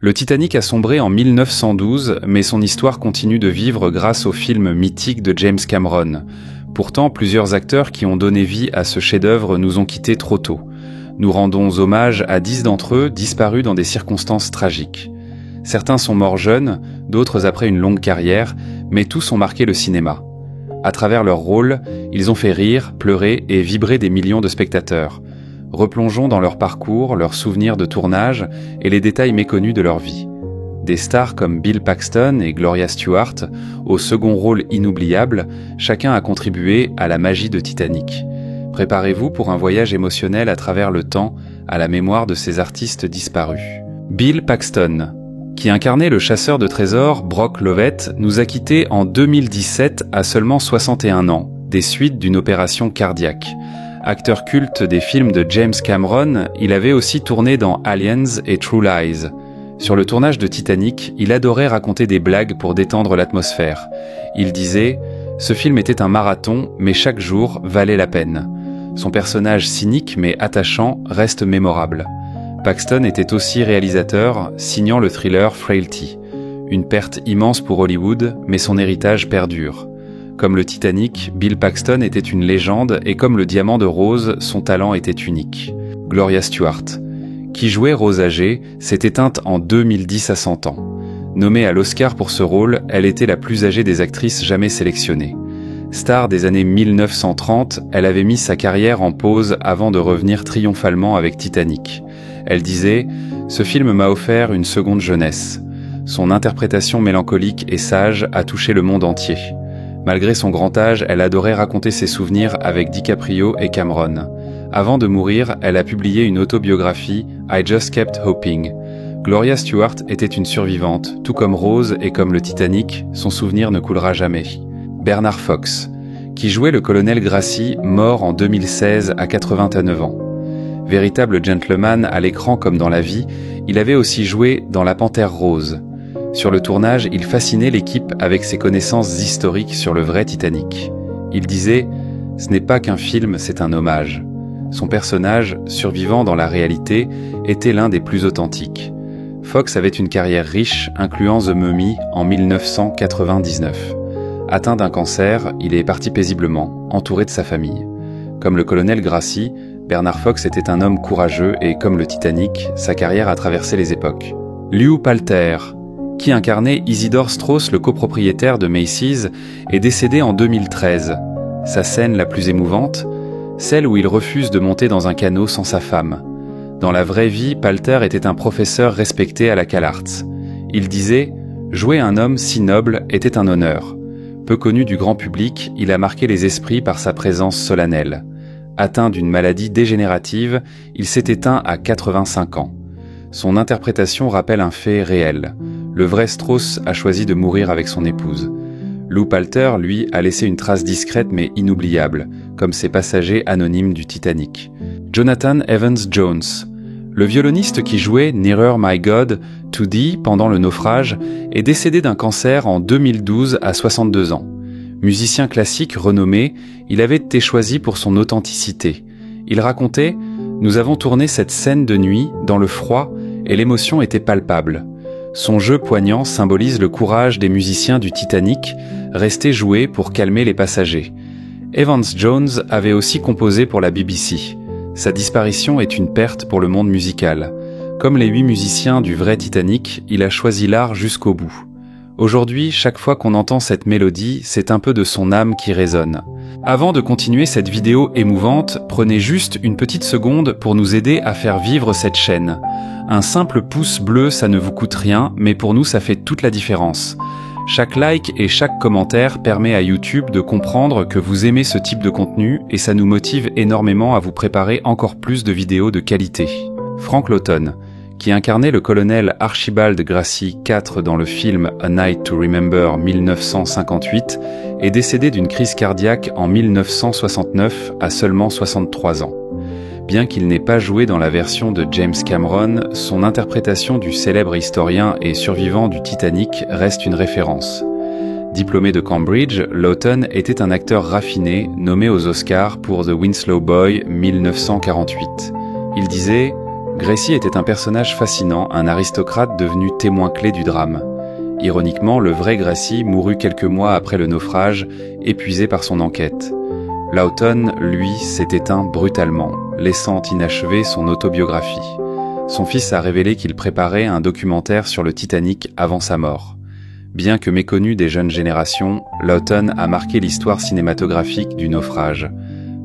Le Titanic a sombré en 1912, mais son histoire continue de vivre grâce au film mythique de James Cameron. Pourtant, plusieurs acteurs qui ont donné vie à ce chef-d'œuvre nous ont quittés trop tôt. Nous rendons hommage à 10 d'entre eux disparus dans des circonstances tragiques. Certains sont morts jeunes, d'autres après une longue carrière, mais tous ont marqué le cinéma. À travers leur rôle, ils ont fait rire, pleurer et vibrer des millions de spectateurs. Replongeons dans leur parcours, leurs souvenirs de tournage et les détails méconnus de leur vie. Des stars comme Bill Paxton et Gloria Stewart, au second rôle inoubliable, chacun a contribué à la magie de Titanic. Préparez-vous pour un voyage émotionnel à travers le temps, à la mémoire de ces artistes disparus. Bill Paxton, qui incarnait le chasseur de trésors Brock Lovett, nous a quittés en 2017 à seulement 61 ans, des suites d'une opération cardiaque. Acteur culte des films de James Cameron, il avait aussi tourné dans Aliens et True Lies. Sur le tournage de Titanic, il adorait raconter des blagues pour détendre l'atmosphère. Il disait « Ce film était un marathon, mais chaque jour valait la peine ». Son personnage cynique mais attachant reste mémorable. Paxton était aussi réalisateur, signant le thriller Frailty. Une perte immense pour Hollywood, mais son héritage perdure. Comme le Titanic, Bill Paxton était une légende et comme le diamant de Rose, son talent était unique. Gloria Stewart, qui jouait Rose âgée, s'est éteinte en 2010 à 100 ans. Nommée à l'Oscar pour ce rôle, elle était la plus âgée des actrices jamais sélectionnées. Star des années 1930, elle avait mis sa carrière en pause avant de revenir triomphalement avec Titanic. Elle disait « Ce film m'a offert une seconde jeunesse ». Son interprétation mélancolique et sage a touché le monde entier. Malgré son grand âge, elle adorait raconter ses souvenirs avec DiCaprio et Cameron. Avant de mourir, elle a publié une autobiographie « I Just Kept Hoping ». Gloria Stewart était une survivante, tout comme Rose et comme le Titanic, son souvenir ne coulera jamais. Bernard Fox, qui jouait le colonel Gracie, mort en 2016 à 89 ans. Véritable gentleman à l'écran comme dans la vie, il avait aussi joué dans La Panthère Rose. Sur le tournage, il fascinait l'équipe avec ses connaissances historiques sur le vrai Titanic. Il disait « Ce n'est pas qu'un film, c'est un hommage ». Son personnage, survivant dans la réalité, était l'un des plus authentiques. Fox avait une carrière riche, incluant The Mummy en 1999. Atteint d'un cancer, il est parti paisiblement, entouré de sa famille. Comme le colonel Gracie, Bernard Fox était un homme courageux et, comme le Titanic, sa carrière a traversé les époques. Lew Palter, qui incarnait Isidore Strauss, le copropriétaire de Macy's, est décédé en 2013. Sa scène la plus émouvante, celle où il refuse de monter dans un canot sans sa femme. Dans la vraie vie, Palter était un professeur respecté à la CalArts. Il disait « Jouer un homme si noble était un honneur ». Peu connu du grand public, il a marqué les esprits par sa présence solennelle. Atteint d'une maladie dégénérative, il s'est éteint à 85 ans. Son interprétation rappelle un fait réel. Le vrai Strauss a choisi de mourir avec son épouse. Lew Palter, lui, a laissé une trace discrète mais inoubliable, comme ses passagers anonymes du Titanic. Jonathan Evans-Jones, le violoniste qui jouait Nearer My God to Thee pendant le naufrage, est décédé d'un cancer en 2012 à 62 ans. Musicien classique renommé, il avait été choisi pour son authenticité. Il racontait « Nous avons tourné cette scène de nuit, dans le froid, et l'émotion était palpable. Son jeu poignant symbolise le courage des musiciens du Titanic, restés joués pour calmer les passagers. Evans-Jones avait aussi composé pour la BBC. Sa disparition est une perte pour le monde musical. Comme les 8 musiciens du vrai Titanic, il a choisi l'art jusqu'au bout. Aujourd'hui, chaque fois qu'on entend cette mélodie, c'est un peu de son âme qui résonne. Avant de continuer cette vidéo émouvante, prenez juste une petite seconde pour nous aider à faire vivre cette chaîne. Un simple pouce bleu, ça ne vous coûte rien, mais pour nous, ça fait toute la différence. Chaque like et chaque commentaire permet à YouTube de comprendre que vous aimez ce type de contenu et ça nous motive énormément à vous préparer encore plus de vidéos de qualité. Frank Lawton, qui incarnait le colonel Archibald Gracie IV dans le film A Night to Remember 1958, est décédé d'une crise cardiaque en 1969 à seulement 63 ans. Bien qu'il n'ait pas joué dans la version de James Cameron, son interprétation du célèbre historien et survivant du Titanic reste une référence. Diplômé de Cambridge, Lawton était un acteur raffiné nommé aux Oscars pour The Winslow Boy 1948. Il disait « Gracie était un personnage fascinant, un aristocrate devenu témoin clé du drame. Ironiquement, le vrai Gracie mourut quelques mois après le naufrage, épuisé par son enquête. Lawton, lui, s'est éteint brutalement, laissant inachevée son autobiographie. Son fils a révélé qu'il préparait un documentaire sur le Titanic avant sa mort. Bien que méconnu des jeunes générations, Lawton a marqué l'histoire cinématographique du naufrage.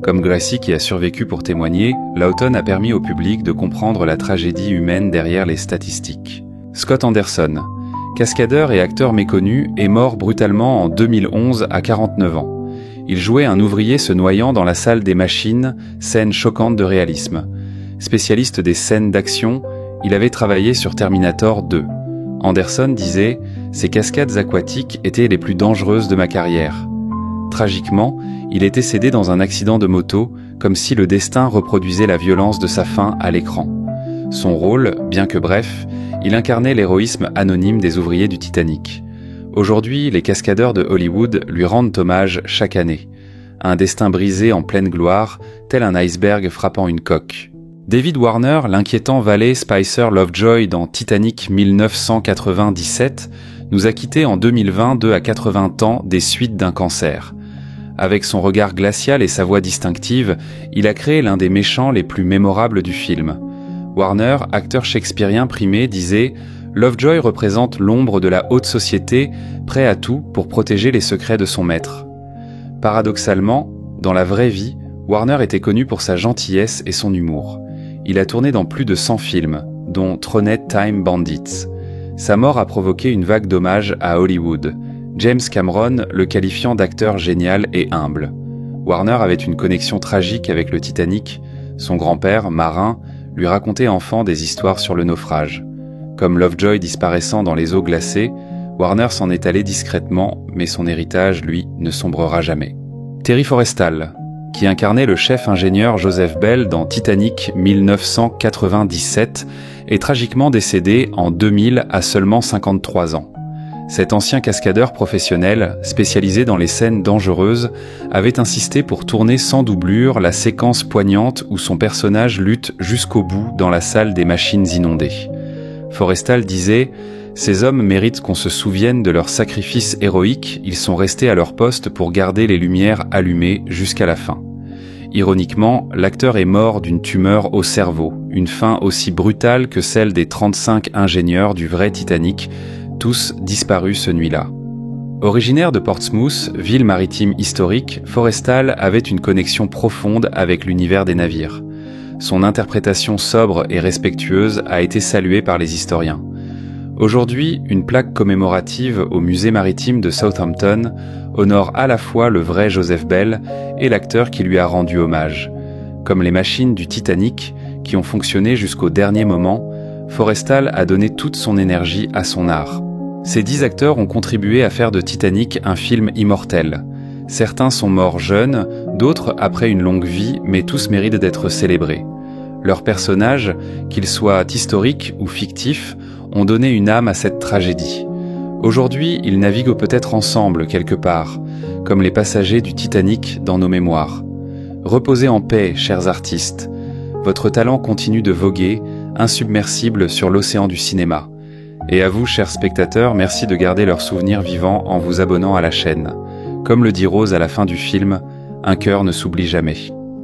Comme Gracie qui a survécu pour témoigner, Lawton a permis au public de comprendre la tragédie humaine derrière les statistiques. Scott Anderson, cascadeur et acteur méconnu, est mort brutalement en 2011 à 49 ans. Il jouait un ouvrier se noyant dans la salle des machines, scène choquante de réalisme. Spécialiste des scènes d'action, il avait travaillé sur Terminator 2. Anderson disait « Ces cascades aquatiques étaient les plus dangereuses de ma carrière ». Tragiquement, il est décédé dans un accident de moto, comme si le destin reproduisait la violence de sa fin à l'écran. Son rôle, bien que bref, il incarnait l'héroïsme anonyme des ouvriers du Titanic. Aujourd'hui, les cascadeurs de Hollywood lui rendent hommage chaque année. Un destin brisé en pleine gloire, tel un iceberg frappant une coque. David Warner, l'inquiétant valet Spicer Lovejoy dans Titanic 1997, nous a quittés en 2020 2 à 80 ans des suites d'un cancer. Avec son regard glacial et sa voix distinctive, il a créé l'un des méchants les plus mémorables du film. Warner, acteur shakespearien primé, disait « Lovejoy représente l'ombre de la haute société, prêt à tout pour protéger les secrets de son maître. » Paradoxalement, dans la vraie vie, Warner était connu pour sa gentillesse et son humour. Il a tourné dans plus de 100 films, dont Tronette Time Bandits. Sa mort a provoqué une vague d'hommages à Hollywood. James Cameron le qualifiant d'acteur génial et humble. Warner avait une connexion tragique avec le Titanic. Son grand-père, marin, lui racontait enfant des histoires sur le naufrage. Comme Lovejoy disparaissant dans les eaux glacées, Warner s'en est allé discrètement, mais son héritage, lui, ne sombrera jamais. Terry Forrestal, qui incarnait le chef ingénieur Joseph Bell dans Titanic 1997, est tragiquement décédé en 2000 à seulement 53 ans. Cet ancien cascadeur professionnel, spécialisé dans les scènes dangereuses, avait insisté pour tourner sans doublure la séquence poignante où son personnage lutte jusqu'au bout dans la salle des machines inondées. Forrestal disait « Ces hommes méritent qu'on se souvienne de leur sacrifice héroïque, ils sont restés à leur poste pour garder les lumières allumées jusqu'à la fin. » Ironiquement, l'acteur est mort d'une tumeur au cerveau, une fin aussi brutale que celle des 35 ingénieurs du vrai Titanic, tous disparus ce nuit-là. Originaire de Portsmouth, ville maritime historique, Forrestal avait une connexion profonde avec l'univers des navires. Son interprétation sobre et respectueuse a été saluée par les historiens. Aujourd'hui, une plaque commémorative au musée maritime de Southampton honore à la fois le vrai Joseph Bell et l'acteur qui lui a rendu hommage. Comme les machines du Titanic, qui ont fonctionné jusqu'au dernier moment, Forrestal a donné toute son énergie à son art. Ces 10 acteurs ont contribué à faire de Titanic un film immortel. Certains sont morts jeunes, d'autres après une longue vie, mais tous méritent d'être célébrés. Leurs personnages, qu'ils soient historiques ou fictifs, ont donné une âme à cette tragédie. Aujourd'hui, ils naviguent peut-être ensemble quelque part, comme les passagers du Titanic dans nos mémoires. Reposez en paix, chers artistes. Votre talent continue de voguer, insubmersible sur l'océan du cinéma. Et à vous, chers spectateurs, merci de garder leurs souvenirs vivants en vous abonnant à la chaîne. Comme le dit Rose à la fin du film, un cœur ne s'oublie jamais.